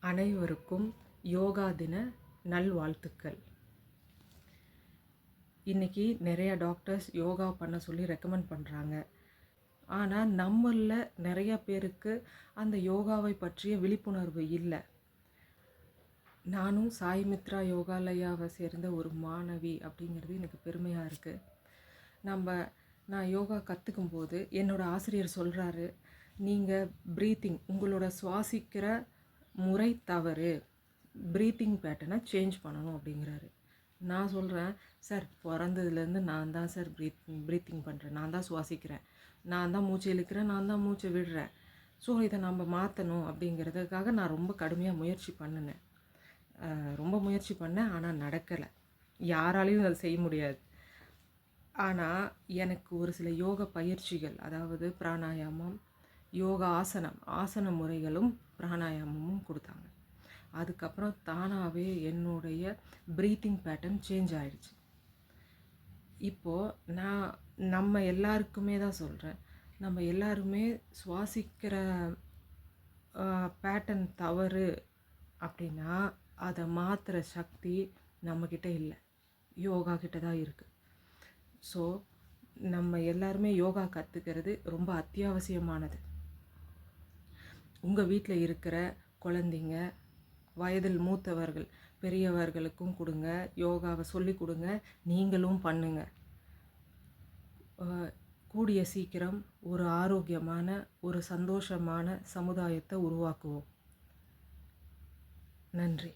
அனைவருக்கும் யோகா தின நல்வாழ்த்துக்கள். இன்றைக்கி நிறையா டாக்டர்ஸ் யோகா பண்ண சொல்லி ரெக்கமெண்ட் பண்ணுறாங்க. ஆனால் நம்மளில் நிறையா பேருக்கு அந்த யோகாவை பற்றிய விழிப்புணர்வு இல்லை. நானும் சாய் மித்ரா யோகாலயாவை சேர்ந்த ஒரு மாணவி அப்படிங்கிறது எனக்கு பெருமையாக இருக்குது. நான் யோகா கற்றுக்கும் போது என்னோடய ஆசிரியர் சொல்கிறாரு, நீங்கள் உங்களோட சுவாசிக்கிற முறை தவறு, ப்ரீத்திங் பேட்டர்னை சேஞ்ச் பண்ணணும் அப்படிங்கிறாரு. நான் சொல்கிறேன், சார் பிறந்ததுலேருந்து நான் தான் சார் ப்ரீத்திங் பண்ணுறேன், நான் தான் சுவாசிக்கிறேன், நான் தான் மூச்சு இழுக்கிறேன், நான் தான் மூச்சை விடுறேன். ஸோ இதை நம்ம மாற்றணும் அப்படிங்கிறதுக்காக நான் ரொம்ப கடுமையாக முயற்சி பண்ணினேன். ஆனால் நடக்கலை. யாராலையும் அதை செய்ய முடியாது. ஆனால் எனக்கு ஒரு சில யோக பயிற்சிகள், அதாவது பிராணாயாமம், யோகா ஆசன முறைகளும் பிராணாயாமமும் கொடுத்தாங்க. அதுக்கப்புறம் தானாகவே என்னுடைய ப்ரீத்திங் பேட்டர்ன் சேஞ்ச் ஆகிடுச்சு. இப்போது நம்ம எல்லாருக்குமே தான் சொல்கிறேன், நம்ம எல்லாருமே சுவாசிக்கிற பேட்டர்ன் தவறு அப்படின்னா அதை மாற்றுற சக்தி நம்மக்கிட்ட இல்லை, யோகா கிட்ட தான் இருக்குது. ஸோ நம்ம எல்லாருமே யோகா கற்றுக்கிறது ரொம்ப அத்தியாவசியமானது. உங்கள் வீட்டில் இருக்கிற குழந்தைங்க, வயதில் மூத்தவர்கள், பெரியவர்களுக்கும் கொடுங்க, யோகாவை சொல்லி கொடுங்க, நீங்களும் பண்ணுங்க. கூடிய சீக்கிரம் ஒரு ஆரோக்கியமான, ஒரு சந்தோஷமான சமுதாயத்தை உருவாக்குவோம். நன்றி.